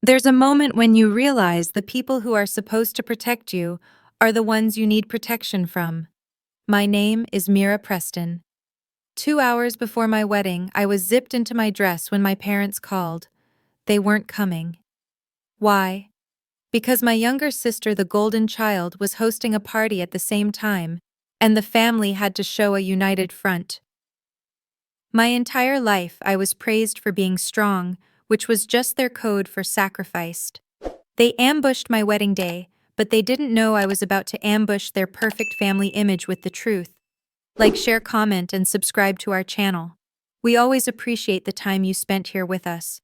There's a moment when you realize the people who are supposed to protect you are the ones you need protection from. My name is Mira Preston. 2 hours before my wedding, I was zipped into my dress when my parents called. They weren't coming. Why? Because my younger sister, the golden child, was hosting a party at the same time, and the family had to show a united front. My entire life, I was praised for being strong, which was just their code for sacrificed. They ambushed my wedding day, but they didn't know I was about to ambush their perfect family image with the truth. Like, share, comment, and subscribe to our channel. We always appreciate the time you spent here with us.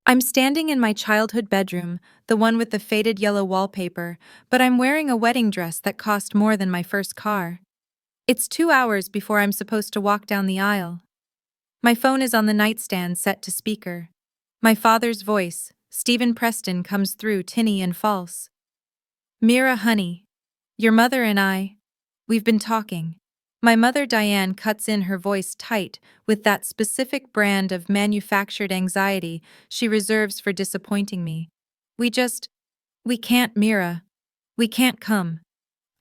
I'm standing in my childhood bedroom, the one with the faded yellow wallpaper, but I'm wearing a wedding dress that cost more than my first car. It's 2 hours before I'm supposed to walk down the aisle. My phone is on the nightstand set to speaker. My father's voice, Stephen Preston, comes through tinny and false. Mira, honey, your mother and we've been talking. My mother, Diane, cuts in, her voice tight with that specific brand of manufactured anxiety she reserves for disappointing me. We can't, Mira. We can't come.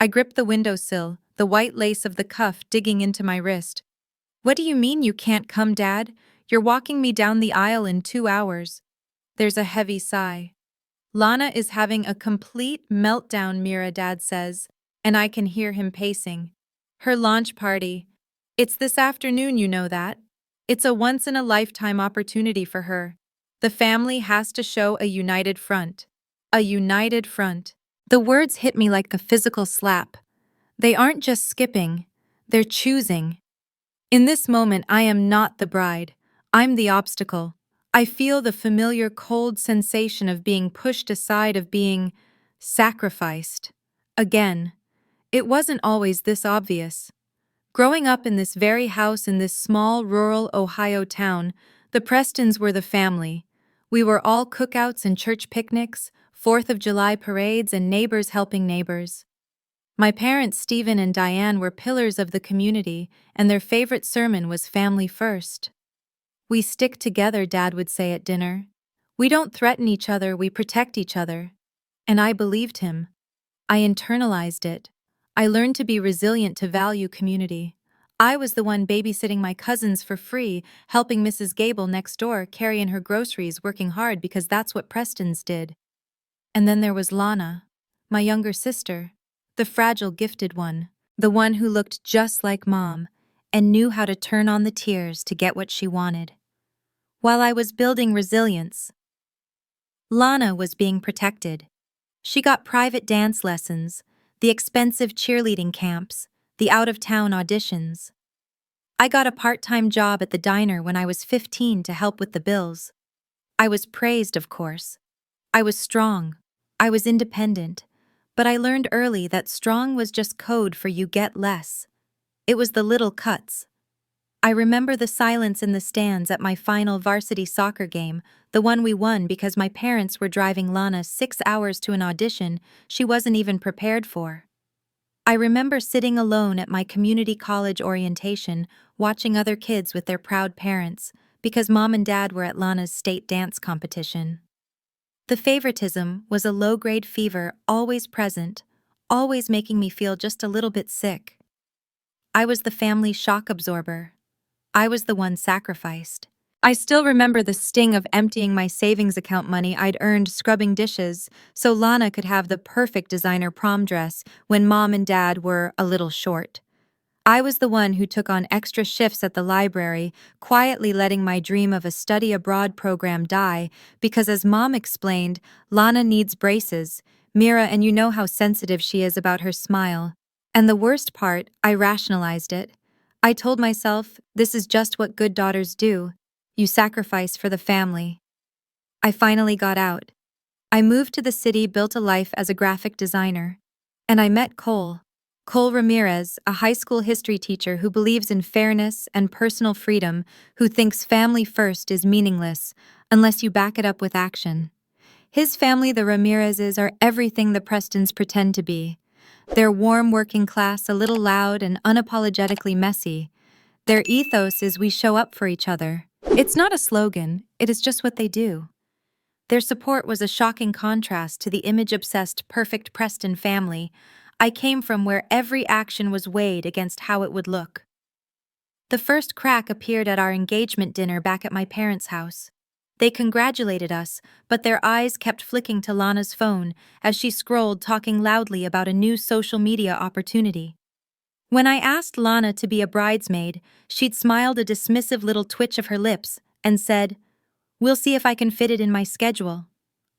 I grip the windowsill, the white lace of the cuff digging into my wrist. What do you mean you can't come, Dad? You're walking me down the aisle in 2 hours. There's a heavy sigh. Lana is having a complete meltdown, Mira, Dad says, and I can hear him pacing. Her launch party. It's this afternoon, you know that. It's a once-in-a-lifetime opportunity for her. The family has to show a united front. A united front. The words hit me like a physical slap. They aren't just skipping, they're choosing. In this moment, I am not the bride. I'm the obstacle. I feel the familiar cold sensation of being pushed aside, of being sacrificed. Again. It wasn't always this obvious. Growing up in this very house in this small rural Ohio town, the Prestons were the family. We were all cookouts and church picnics, 4th of July parades, and neighbors helping neighbors. My parents, Stephen and Diane, were pillars of the community, and their favorite sermon was family first. We stick together, Dad would say at dinner. We don't threaten each other, we protect each other. And I believed him. I internalized it. I learned to be resilient, to value community. I was the one babysitting my cousins for free, helping Mrs. Gable next door carry in her groceries, working hard because that's what Prestons did. And then there was Lana, my younger sister, the fragile, gifted one, the one who looked just like Mom and knew how to turn on the tears to get what she wanted. While I was building resilience, Lana was being protected. She got private dance lessons, the expensive cheerleading camps, the out-of-town auditions. I got a part-time job at the diner when I was 15 to help with the bills. I was praised, of course. I was strong. I was independent. But I learned early that strong was just code for you get less. It was the little cuts. I remember the silence in the stands at my final varsity soccer game, the one we won because my parents were driving Lana 6 hours to an audition she wasn't even prepared for. I remember sitting alone at my community college orientation, watching other kids with their proud parents, because Mom and Dad were at Lana's state dance competition. The favoritism was a low-grade fever, always present, always making me feel just a little bit sick. I was the family shock absorber. I was the one sacrificed. I still remember the sting of emptying my savings account money I'd earned scrubbing dishes so Lana could have the perfect designer prom dress when Mom and Dad were a little short. I was the one who took on extra shifts at the library, quietly letting my dream of a study abroad program die because, as Mom explained, Lana needs braces, Mira, and you know how sensitive she is about her smile. And the worst part, I rationalized it. I told myself, this is just what good daughters do. You sacrifice for the family. I finally got out. I moved to the city, built a life as a graphic designer. And I met Cole. Cole Ramirez, a high school history teacher who believes in fairness and personal freedom, who thinks family first is meaningless unless you back it up with action. His family, the Ramirezes, are everything the Prestons pretend to be. They're warm working class, a little loud and unapologetically messy. Their ethos is we show up for each other. It's not a slogan, it is just what they do. Their support was a shocking contrast to the image-obsessed, perfect Preston family I came from, where every action was weighed against how it would look. The first crack appeared at our engagement dinner back at my parents' house. They congratulated us, but their eyes kept flicking to Lana's phone as she scrolled, talking loudly about a new social media opportunity. When I asked Lana to be a bridesmaid, she'd smiled a dismissive little twitch of her lips and said, "We'll see if I can fit it in my schedule."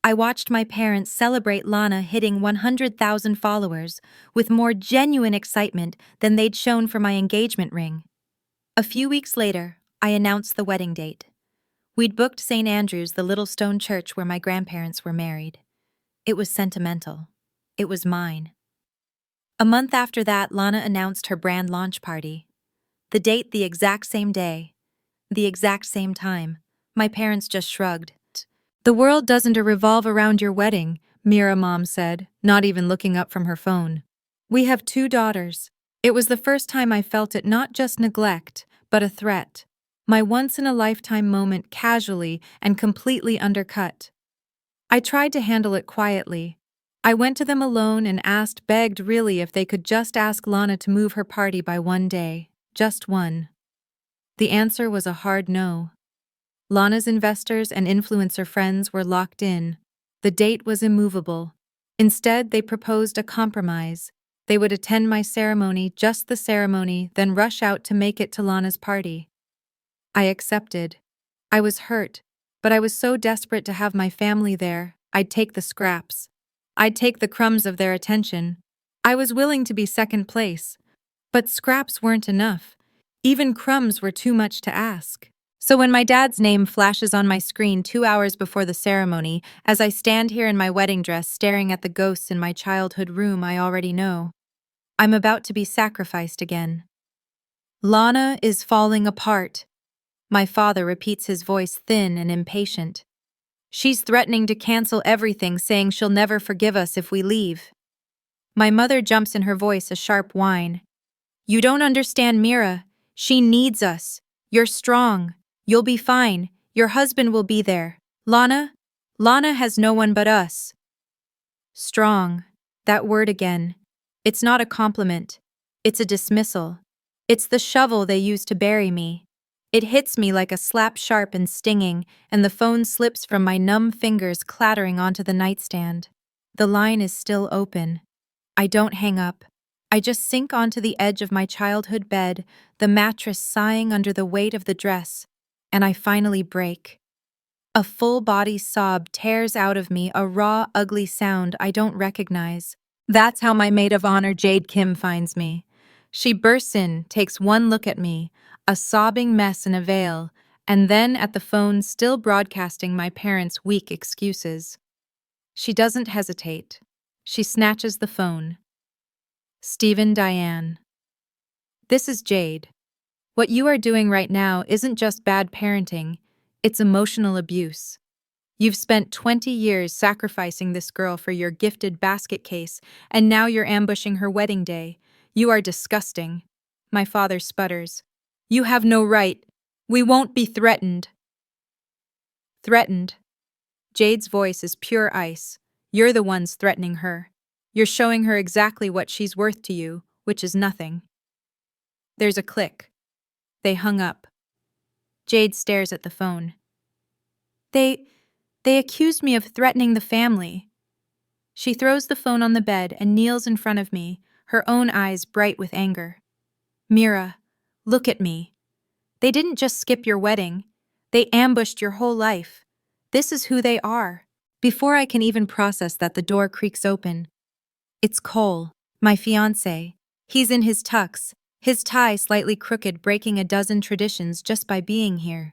I watched my parents celebrate Lana hitting 100,000 followers with more genuine excitement than they'd shown for my engagement ring. A few weeks later, I announced the wedding date. We'd booked St. Andrew's, the little stone church where my grandparents were married. It was sentimental. It was mine. A month after that, Lana announced her brand launch party. The date the exact same day. The exact same time. My parents just shrugged. "The world doesn't revolve around your wedding," Mira Mom said, not even looking up from her phone. "We have 2 daughters." It was the first time I felt it, not just neglect, but a threat. My once-in-a-lifetime moment casually and completely undercut. I tried to handle it quietly. I went to them alone and begged really if they could just ask Lana to move her party by one day. Just one. The answer was a hard no. Lana's investors and influencer friends were locked in. The date was immovable. Instead, they proposed a compromise. They would attend my ceremony, just the ceremony, then rush out to make it to Lana's party. I accepted. I was hurt, but I was so desperate to have my family there, I'd take the scraps. I'd take the crumbs of their attention. I was willing to be second place. But scraps weren't enough. Even crumbs were too much to ask. So when my dad's name flashes on my screen 2 hours before the ceremony, as I stand here in my wedding dress staring at the ghosts in my childhood room, I already know. I'm about to be sacrificed again. "Lana is falling apart." My father repeats, his voice thin and impatient. "She's threatening to cancel everything, saying she'll never forgive us if we leave." My mother jumps in, her voice a sharp whine. "You don't understand, Mira. She needs us. You're strong. You'll be fine. Your husband will be there. Lana has no one but us." Strong. That word again. It's not a compliment. It's a dismissal. It's the shovel they use to bury me. It hits me like a slap, sharp and stinging, and the phone slips from my numb fingers, clattering onto the nightstand. The line is still open. I don't hang up. I just sink onto the edge of my childhood bed, the mattress sighing under the weight of the dress, and I finally break. A full-body sob tears out of me, a raw, ugly sound I don't recognize. That's how my maid of honor, Jade Kim, finds me. She bursts in, takes one look at me, a sobbing mess in a veil, and then at the phone, still broadcasting my parents' weak excuses. She doesn't hesitate. She snatches the phone. "Stephen, Diane. This is Jade. What you are doing right now isn't just bad parenting, it's emotional abuse. You've spent 20 years sacrificing this girl for your gifted basket case, and now you're ambushing her wedding day. You are disgusting." My father sputters. "You have no right. We won't be threatened." "Threatened?" Jade's voice is pure ice. "You're the ones threatening her. You're showing her exactly what she's worth to you, which is nothing." There's a click. They hung up. Jade stares at the phone. They accused me of threatening the family." She throws the phone on the bed and kneels in front of me, her own eyes bright with anger. "Mira, look at me. They didn't just skip your wedding. They ambushed your whole life. This is who they are. Before I can even process that, the door creaks open. It's Cole, my fiancé. He's in his tux, his tie slightly crooked, breaking a dozen traditions just by being here.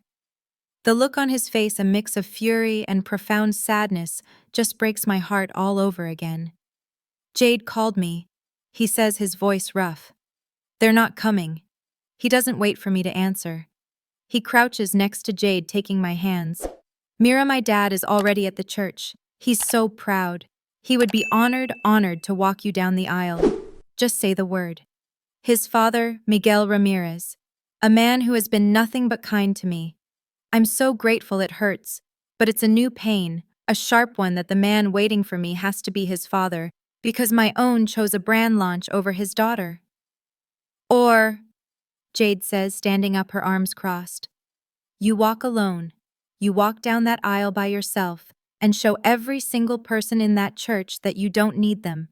The look on his face, a mix of fury and profound sadness, just breaks my heart all over again. Jade called me. He says, his voice rough. They're not coming. He doesn't wait for me to answer. He crouches next to Jade, taking my hands. Mira, my dad, is already at the church. He's so proud. He would be honored to walk you down the aisle. Just say the word. His father, Miguel Ramirez, a man who has been nothing but kind to me. I'm so grateful it hurts, but it's a new pain, a sharp one, that the man waiting for me has to be his father, because my own chose a brand launch over his daughter. Or, Jade says, standing up, her arms crossed, you walk alone. You walk down that aisle by yourself and show every single person in that church that you don't need them.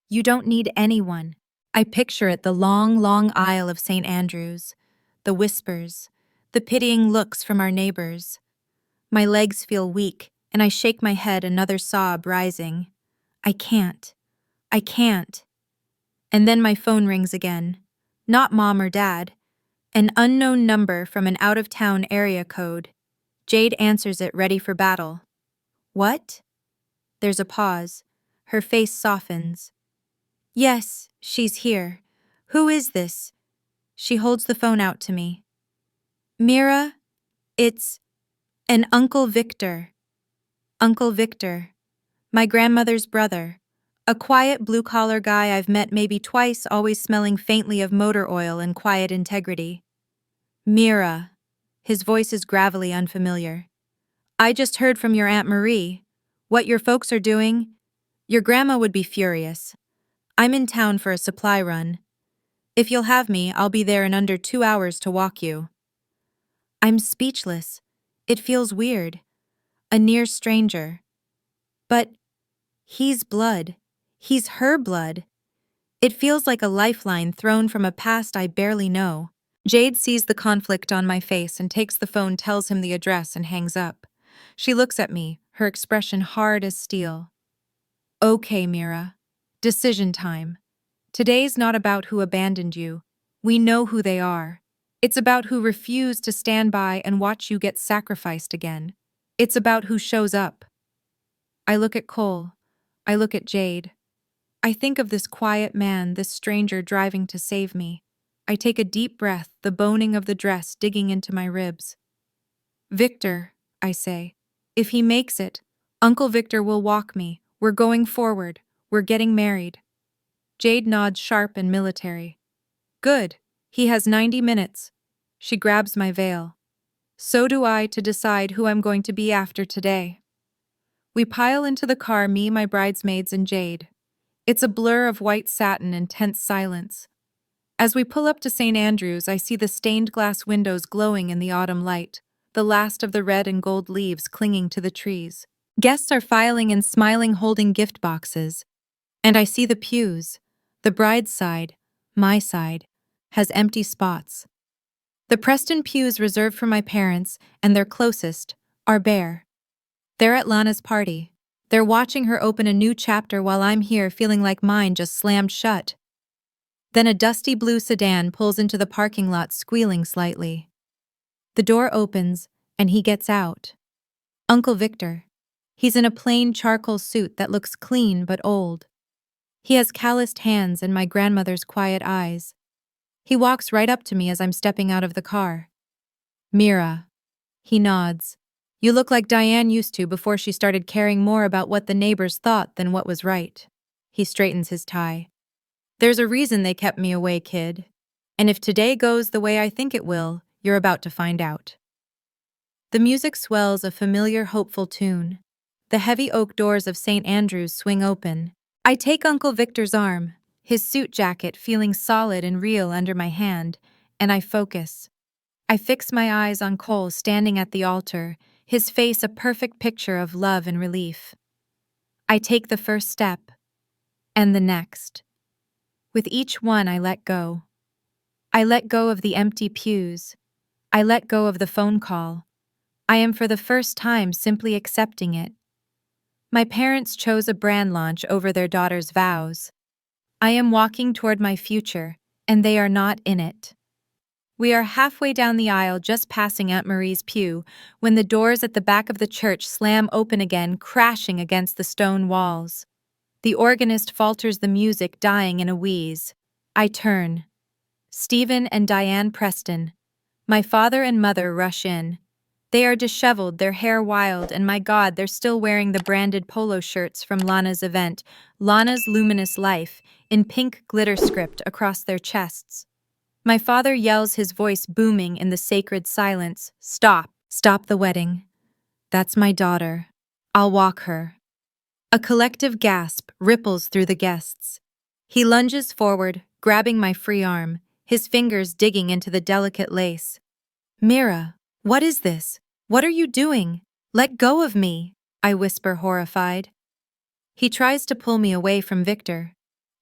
You don't need anyone. I picture it, the long aisle of St. Andrew's, the whispers, the pitying looks from our neighbors. My legs feel weak, and I shake my head, another sob rising. I can't. And then my phone rings again. Not mom or dad. An unknown number from an out-of-town area code. Jade answers it, ready for battle. What? There's a pause. Her face softens. Yes, she's here. Who is this? She holds the phone out to me. Mira, it's an Uncle Victor. Uncle Victor, my grandmother's brother. A quiet blue-collar guy I've met maybe twice, always smelling faintly of motor oil and quiet integrity. Mira. His voice is gravelly unfamiliar. I just heard from your Aunt Marie. What your folks are doing? Your grandma would be furious. I'm in town for a supply run. If you'll have me, I'll be there in under 2 hours to walk you. I'm speechless. It feels weird. A near stranger. But he's blood. He's her blood. It feels like a lifeline thrown from a past I barely know. Jade sees the conflict on my face and takes the phone, tells him the address, and hangs up. She looks at me, her expression hard as steel. Okay, Mira. Decision time. Today's not about who abandoned you. We know who they are. It's about who refused to stand by and watch you get sacrificed again. It's about who shows up. I look at Cole. I look at Jade. I think of this quiet man, this stranger driving to save me. I take a deep breath, the boning of the dress digging into my ribs. Victor, I say. If he makes it, Uncle Victor will walk me. We're going forward. We're getting married. Jade nods, sharp and military. Good. He has 90 minutes. She grabs my veil. So do I, to decide who I'm going to be after today. We pile into the car, me, my bridesmaids, and Jade. It's a blur of white satin and tense silence. As we pull up to St. Andrew's, I see the stained glass windows glowing in the autumn light, the last of the red and gold leaves clinging to the trees. Guests are filing and smiling, holding gift boxes. And I see the pews. The bride's side, my side, has empty spots. The Preston pews reserved for my parents and their closest are bare. They're at Lana's party. They're watching her open a new chapter while I'm here feeling like mine just slammed shut. Then a dusty blue sedan pulls into the parking lot, squealing slightly. The door opens, and he gets out. Uncle Victor. He's in a plain charcoal suit that looks clean but old. He has calloused hands and my grandmother's quiet eyes. He walks right up to me as I'm stepping out of the car. Mira. He nods. You look like Diane used to before she started caring more about what the neighbors thought than what was right. He straightens his tie. There's a reason they kept me away, kid. And if today goes the way I think it will, you're about to find out. The music swells, a familiar, hopeful tune. The heavy oak doors of St. Andrew's swing open. I take Uncle Victor's arm, his suit jacket feeling solid and real under my hand, and I focus. I fix my eyes on Cole standing at the altar, his face a perfect picture of love and relief. I take the first step, and the next. With each one I let go. I let go of the empty pews. I let go of the phone call. I am for the first time simply accepting it. My parents chose a brand launch over their daughter's vows. I am walking toward my future, and they are not in it. We are halfway down the aisle, just passing Aunt Marie's pew, when the doors at the back of the church slam open again, crashing against the stone walls. The organist falters, the music dying in a wheeze. I turn. Stephen and Mira Preston. My father and mother rush in. They are disheveled, their hair wild, and my God, they're still wearing the branded polo shirts from Lana's event, Lana's Luminous Life, in pink glitter script across their chests. My father yells, his voice booming in the sacred silence, "Stop! Stop the wedding. That's my daughter. I'll walk her." A collective gasp ripples through the guests. He lunges forward, grabbing my free arm, his fingers digging into the delicate lace. "Mira, what is this? What are you doing? Let go of me," I whisper, horrified. He tries to pull me away from Victor.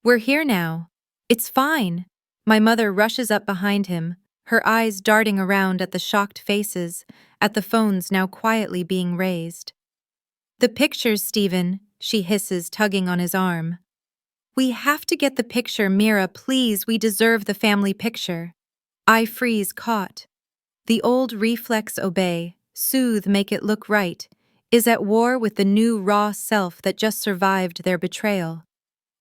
"We're here now. It's fine." My mother rushes up behind him, her eyes darting around at the shocked faces, at the phones now quietly being raised. "The pictures, Stephen," she hisses, tugging on his arm. "We have to get the picture, Mira, please, we deserve the family picture." I freeze, caught. The old reflex obey, soothe, make it look right, is at war with the new raw self that just survived their betrayal.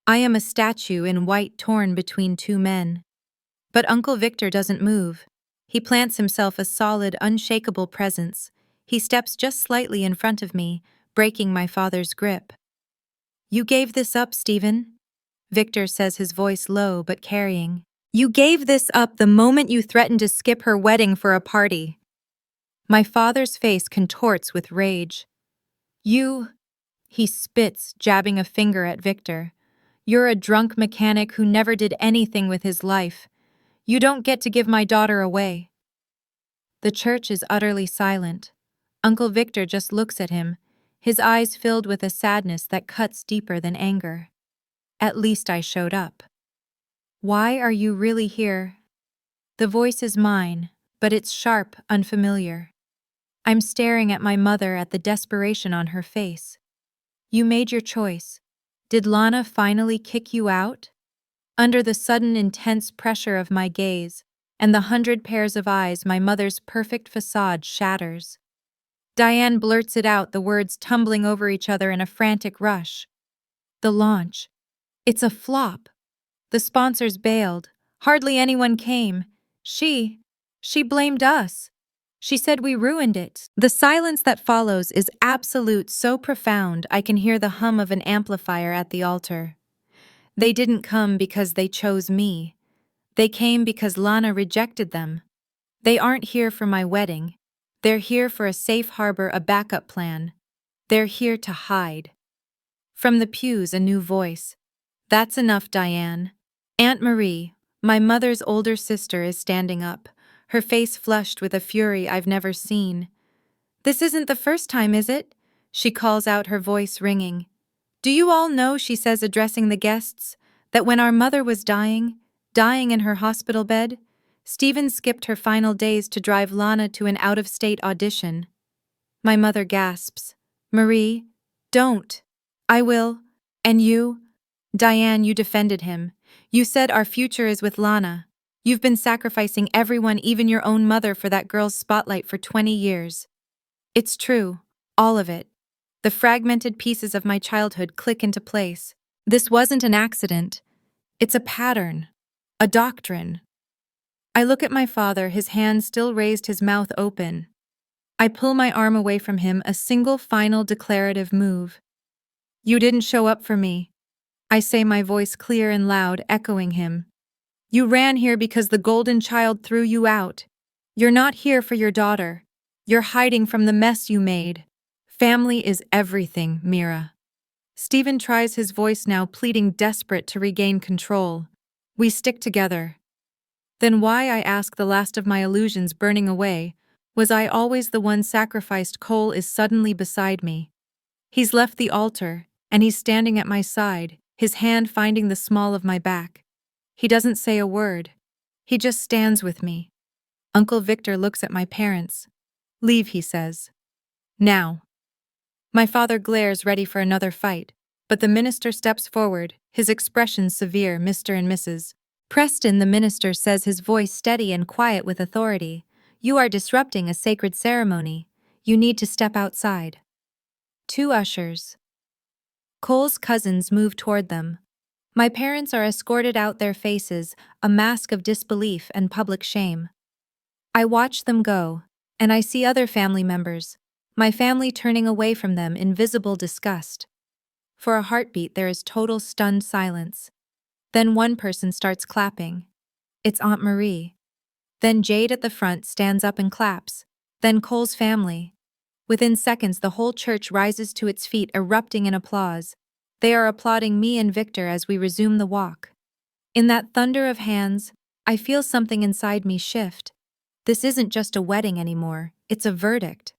I am a statue in white torn between two men. But Uncle Victor doesn't move. He plants himself a solid, unshakable presence. He steps just slightly in front of me, breaking my father's grip. "You gave this up, Stephen," Victor says, his voice low but carrying. "You gave this up the moment you threatened to skip her wedding for a party." My father's face contorts with rage. "You," he spits, jabbing a finger at Victor. "You're a drunk mechanic who never did anything with his life. You don't get to give my daughter away." The church is utterly silent. Uncle Victor just looks at him, his eyes filled with a sadness that cuts deeper than anger. "At least I showed up." "Why are you really here?" The voice is mine, but it's sharp, unfamiliar. I'm staring at my mother, at the desperation on her face. "You made your choice. Did Lana finally kick you out?" Under the sudden intense pressure of my gaze, and the 100 pairs of eyes, my mother's perfect facade shatters. Diane blurts it out, the words tumbling over each other in a frantic rush. "The launch. It's a flop. The sponsors bailed. Hardly anyone came. She blamed us. She said we ruined it." The silence that follows is absolute, so profound I can hear the hum of an amplifier at the altar. They didn't come because they chose me. They came because Lana rejected them. They aren't here for my wedding. They're here for a safe harbor, a backup plan. They're here to hide. From the pews, a new voice. "That's enough, Diane." Aunt Marie, my mother's older sister, is standing up, her face flushed with a fury I've never seen. "This isn't the first time, is it?" she calls out, her voice ringing. "Do you all know," she says, addressing the guests, "that when our mother was dying in her hospital bed, Stephen skipped her final days to drive Lana to an out-of-state audition?" My mother gasps. "Marie, don't." "I will. And you?" "Diane, you defended him. You said our future is with Lana. You've been sacrificing everyone, even your own mother, for that girl's spotlight for 20 years. It's true. All of it." The fragmented pieces of my childhood click into place. This wasn't an accident. It's a pattern. A doctrine. I look at my father, his hand still raised, his mouth open. I pull my arm away from him, a single final declarative move. "You didn't show up for me," I say, my voice clear and loud, echoing him. "You ran here because the golden child threw you out. You're not here for your daughter. You're hiding from the mess you made. Family is everything, Mira." Stephen tries, his voice now pleading, desperate to regain control. "We stick together." Then why, I ask, the last of my illusions burning away, was I always the one sacrificed? Cole is suddenly beside me. He's left the altar, and he's standing at my side, his hand finding the small of my back. He doesn't say a word. He just stands with me. Uncle Victor looks at my parents. "Leave," he says. "Now." My father glares, ready for another fight, but the minister steps forward, his expression severe. Mr. and Mrs. Preston, the minister says, his voice steady and quiet with authority. You are disrupting a sacred ceremony. You need to step outside. Two ushers. Cole's cousins move toward them. My parents are escorted out, their faces, a mask of disbelief and public shame. I watch them go, and I see other family members, my family turning away from them in visible disgust. For a heartbeat, there is total stunned silence. Then one person starts clapping. It's Aunt Marie. Then Jade at the front stands up and claps. Then Cole's family. Within seconds, the whole church rises to its feet, erupting in applause. They are applauding me and Victor as we resume the walk. In that thunder of hands, I feel something inside me shift. This isn't just a wedding anymore, it's a verdict.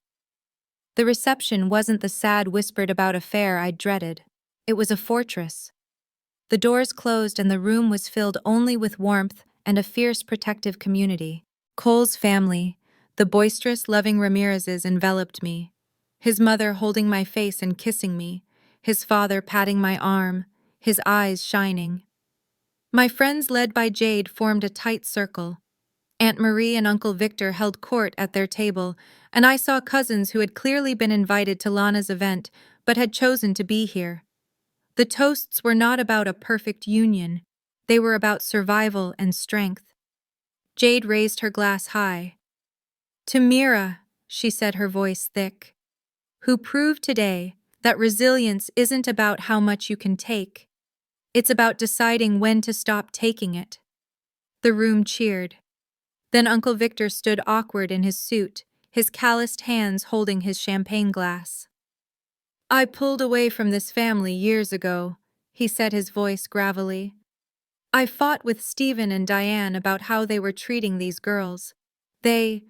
The reception wasn't the sad whispered about affair I'd dreaded. It was a fortress. The doors closed and the room was filled only with warmth and a fierce protective community. Cole's family, the boisterous, loving Ramirez's, enveloped me. His mother holding my face and kissing me, his father patting my arm, his eyes shining. My friends, led by Jade, formed a tight circle. Aunt Marie and Uncle Victor held court at their table, and I saw cousins who had clearly been invited to Lana's event but had chosen to be here. The toasts were not about a perfect union. They were about survival and strength. Jade raised her glass high. To Mira, she said, her voice thick, who proved today that resilience isn't about how much you can take. It's about deciding when to stop taking it. The room cheered. Then Uncle Victor stood awkward in his suit, his calloused hands holding his champagne glass. I pulled away from this family years ago, he said, his voice gravelly. I fought with Stephen and Diane about how they were treating these girls. They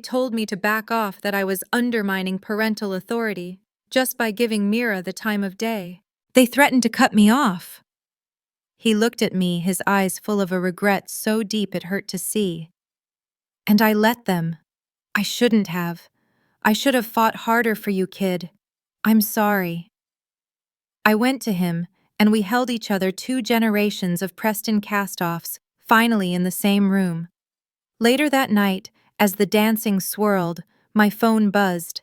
told me to back off, that I was undermining parental authority just by giving Mira the time of day. They threatened to cut me off. He looked at me, his eyes full of a regret so deep it hurt to see. And I let them. I shouldn't have. I should have fought harder for you, kid. I'm sorry. I went to him, and we held each other, two generations of Preston cast-offs, finally in the same room. Later that night, as the dancing swirled, my phone buzzed.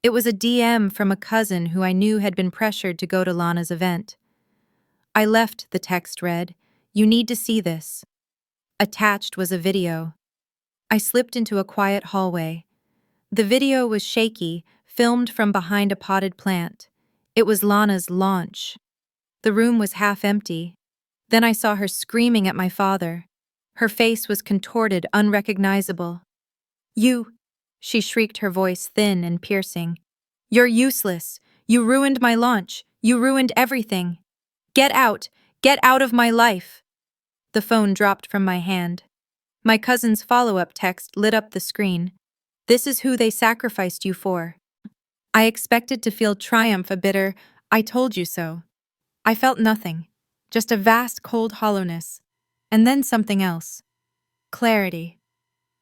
It was a DM from a cousin who I knew had been pressured to go to Lana's event. I left, the text read. You need to see this. Attached was a video. I slipped into a quiet hallway. The video was shaky, filmed from behind a potted plant. It was Lana's launch. The room was half empty. Then I saw her screaming at my father. Her face was contorted, unrecognizable. You, she shrieked, her voice thin and piercing. You're useless. You ruined my launch. You ruined everything. Get out of my life. The phone dropped from my hand. My cousin's follow-up text lit up the screen. This is who they sacrificed you for. I expected to feel triumph, a bitter, I told you so. I felt nothing, just a vast cold hollowness. And then something else. Clarity.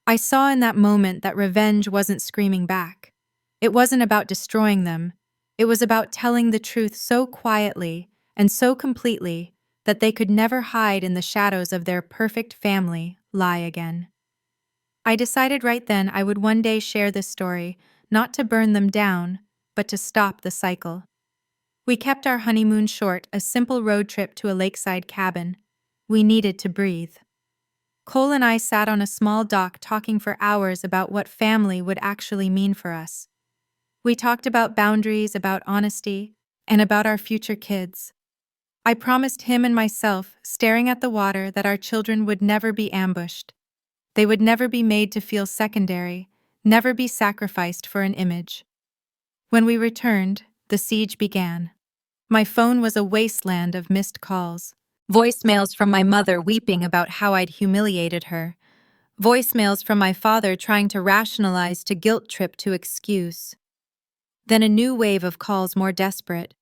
I saw in that moment that revenge wasn't screaming back. It wasn't about destroying them. It was about telling the truth so quietly and so completely that they could never hide in the shadows of their perfect family lie again. I decided right then I would one day share this story, not to burn them down, but to stop the cycle. We kept our honeymoon short, a simple road trip to a lakeside cabin. We needed to breathe. Cole and I sat on a small dock talking for hours about what family would actually mean for us. We talked about boundaries, about honesty, and about our future kids. I promised him and myself, staring at the water, that our children would never be ambushed. They would never be made to feel secondary, never be sacrificed for an image. When we returned, the siege began. My phone was a wasteland of missed calls. Voicemails from my mother weeping about how I'd humiliated her. Voicemails from my father trying to rationalize, to guilt trip, to excuse. Then a new wave of calls, more desperate.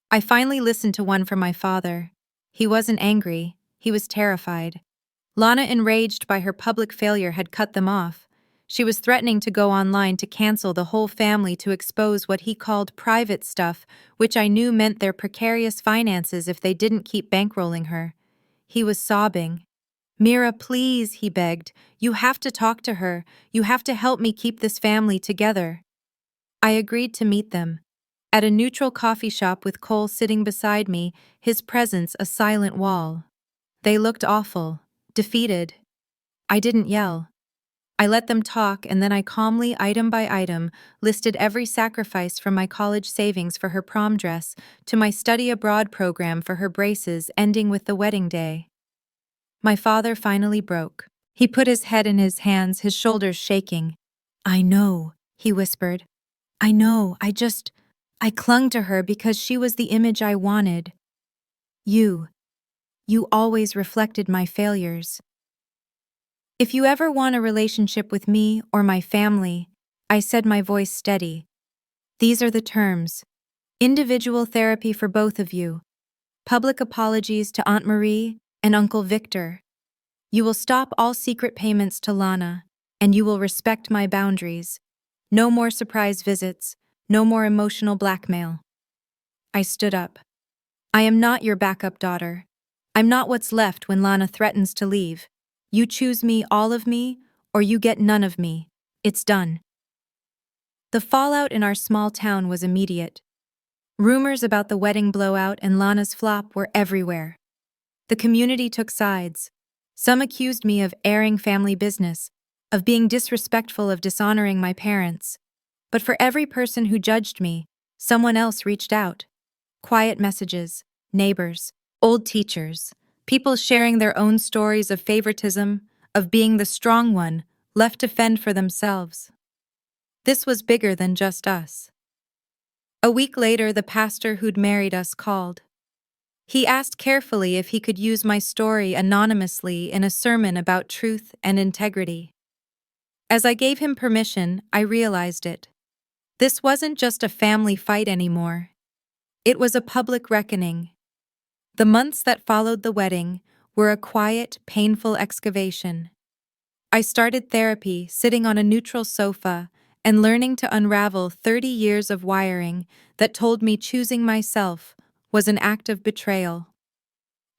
I finally listened to one from my father. He wasn't angry, he was terrified. Lana, enraged by her public failure, had cut them off. She was threatening to go online to cancel the whole family to expose what he called private stuff, which I knew meant their precarious finances if they didn't keep bankrolling her. He was sobbing. "Mira, please," he begged. "You have to talk to her. You have to help me keep this family together." I agreed to meet them. At a neutral coffee shop with Cole sitting beside me, his presence a silent wall. They looked awful, defeated. I didn't yell. I let them talk, and then I calmly, item by item, listed every sacrifice from my college savings for her prom dress to my study abroad program for her braces, ending with the wedding day. My father finally broke. He put his head in his hands, his shoulders shaking. "I know," he whispered. "I know, I clung to her because she was the image I wanted. You always reflected my failures. If you ever want a relationship with me or my family," I said, my voice steady, "these are the terms. Individual therapy for both of you. Public apologies to Aunt Marie and Uncle Victor. You will stop all secret payments to Lana, and you will respect my boundaries. No more surprise visits, no more emotional blackmail." I stood up. "I am not your backup daughter. I'm not what's left when Lana threatens to leave. You choose me, all of me, or you get none of me. It's done." The fallout in our small town was immediate. Rumors about the wedding blowout and Lana's flop were everywhere. The community took sides. Some accused me of airing family business, of being disrespectful, of dishonoring my parents. But for every person who judged me, someone else reached out. Quiet messages, neighbors, old teachers, people sharing their own stories of favoritism, of being the strong one, left to fend for themselves. This was bigger than just us. A week later, the pastor who'd married us called. He asked carefully if he could use my story anonymously in a sermon about truth and integrity. As I gave him permission, I realized it. This wasn't just a family fight anymore. It was a public reckoning. The months that followed the wedding were a quiet, painful excavation. I started therapy, sitting on a neutral sofa, and learning to unravel 30 years of wiring that told me choosing myself was an act of betrayal.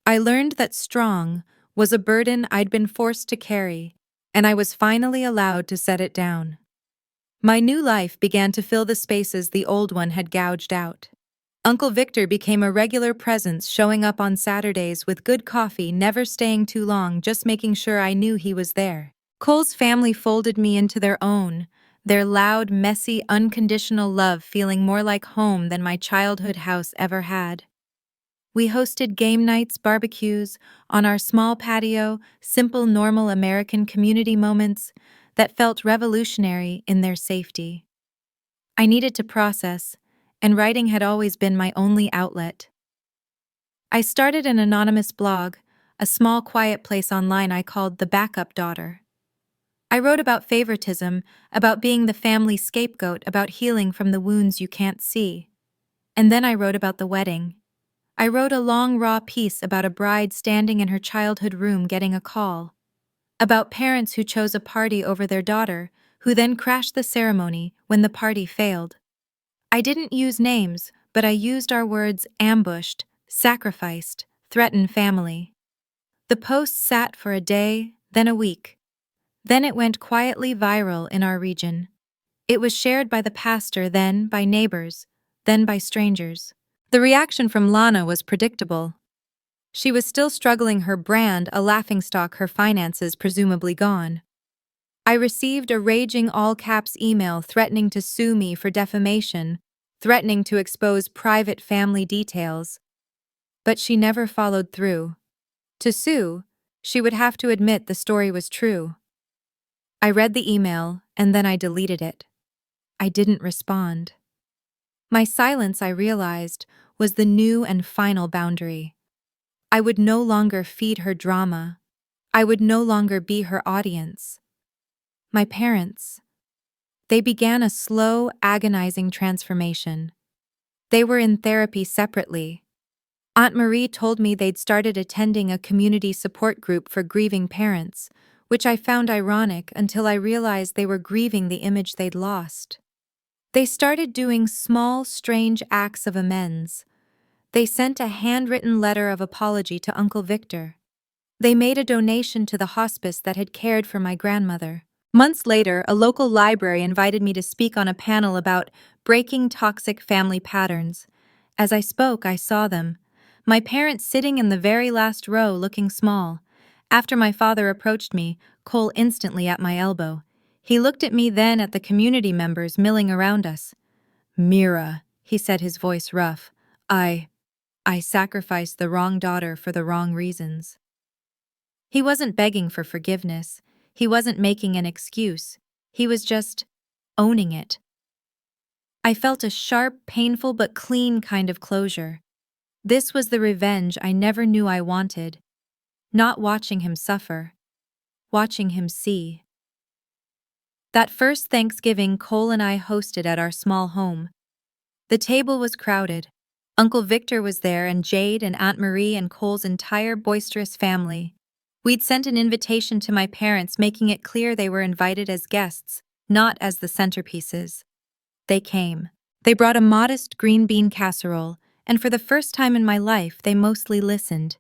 I learned that strong was a burden I'd been forced to carry, and I was finally allowed to set it down. My new life began to fill the spaces the old one had gouged out. Uncle Victor became a regular presence, showing up on Saturdays with good coffee, never staying too long, just making sure I knew he was there. Cole's family folded me into their own, their loud, messy, unconditional love feeling more like home than my childhood house ever had. We hosted game nights, barbecues, on our small patio, simple, normal American community moments that felt revolutionary in their safety. I needed to process, and writing had always been my only outlet. I started an anonymous blog, a small quiet place online I called The Backup Daughter. I wrote about favoritism, about being the family scapegoat, about healing from the wounds you can't see. And then I wrote about the wedding. I wrote a long, raw piece about a bride standing in her childhood room getting a call, about parents who chose a party over their daughter, who then crashed the ceremony when the party failed. I didn't use names, but I used our words ambushed, sacrificed, threatened family. The post sat for a day, then a week. Then it went quietly viral in our region. It was shared by the pastor, then by neighbors, then by strangers. The reaction from Lana was predictable. She was still struggling, her brand a laughingstock, her finances presumably gone. I received a raging all-caps email threatening to sue me for defamation, threatening to expose private family details. But she never followed through. To sue, she would have to admit the story was true. I read the email, and then I deleted it. I didn't respond. My silence, I realized, was the new and final boundary. I would no longer feed her drama. I would no longer be her audience. My parents. They began a slow, agonizing transformation. They were in therapy separately. Aunt Marie told me they'd started attending a community support group for grieving parents, which I found ironic until I realized they were grieving the image they'd lost. They started doing small, strange acts of amends. They sent a handwritten letter of apology to Uncle Victor. They made a donation to the hospice that had cared for my grandmother. Months later, a local library invited me to speak on a panel about breaking toxic family patterns. As I spoke, I saw them. My parents sitting in the very last row, looking small. After my father approached me, Cole instantly at my elbow. He looked at me, then at the community members milling around us. "Mira," he said, his voice rough. I sacrificed the wrong daughter for the wrong reasons." He wasn't begging for forgiveness. He wasn't making an excuse. He was just owning it. I felt a sharp, painful but clean kind of closure. This was the revenge I never knew I wanted. Not watching him suffer. Watching him see. That first Thanksgiving, Cole and I hosted at our small home. The table was crowded. Uncle Victor was there, and Jade and Aunt Marie and Cole's entire boisterous family. We'd sent an invitation to my parents, making it clear they were invited as guests, not as the centerpieces. They came. They brought a modest green bean casserole, and for the first time in my life, they mostly listened.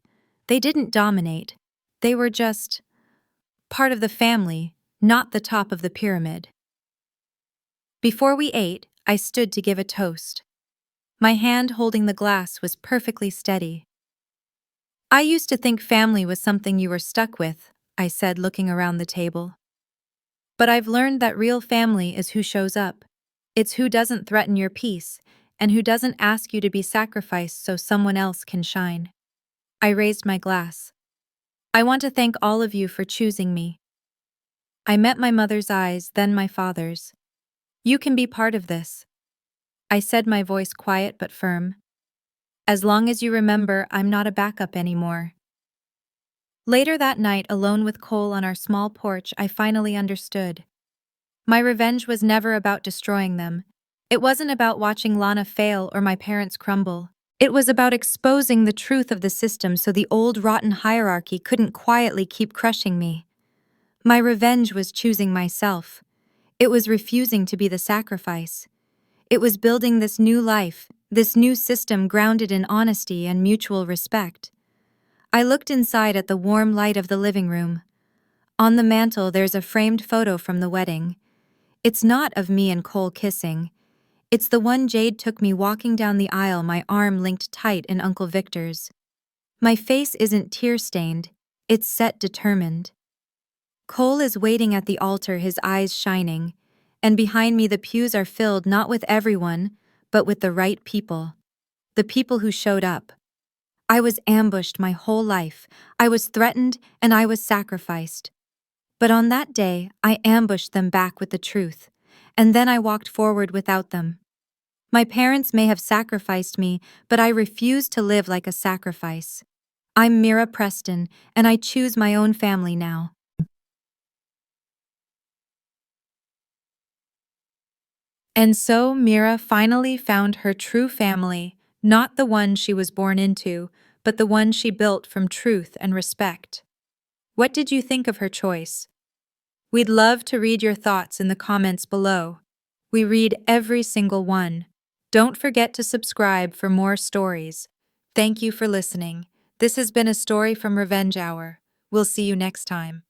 They didn't dominate. They were just part of the family, not the top of the pyramid. Before we ate, I stood to give a toast. My hand holding the glass was perfectly steady. "I used to think family was something you were stuck with," I said, looking around the table. "But I've learned that real family is who shows up. It's who doesn't threaten your peace, and who doesn't ask you to be sacrificed so someone else can shine." I raised my glass. "I want to thank all of you for choosing me." I met my mother's eyes, then my father's. "You can be part of this," I said, my voice quiet but firm. "As long as you remember, I'm not a backup anymore." Later that night, alone with Cole on our small porch, I finally understood. My revenge was never about destroying them. It wasn't about watching Lana fail or my parents crumble. It was about exposing the truth of the system so the old rotten hierarchy couldn't quietly keep crushing me. My revenge was choosing myself. It was refusing to be the sacrifice. It was building this new life, this new system grounded in honesty and mutual respect. I looked inside at the warm light of the living room. On the mantel, there's a framed photo from the wedding. It's not of me and Cole kissing. It's the one Jade took me walking down the aisle, my arm linked tight in Uncle Victor's. My face isn't tear-stained, it's set, determined. Cole is waiting at the altar, his eyes shining, and behind me the pews are filled not with everyone, but with the right people. The people who showed up. I was ambushed my whole life. I was threatened and I was sacrificed. But on that day, I ambushed them back with the truth, and then I walked forward without them. My parents may have sacrificed me, but I refuse to live like a sacrifice. I'm Mira Preston, and I choose my own family now. And so Mira finally found her true family, not the one she was born into, but the one she built from truth and respect. What did you think of her choice? We'd love to read your thoughts in the comments below. We read every single one. Don't forget to subscribe for more stories. Thank you for listening. This has been a story from Revenge Hour. We'll see you next time.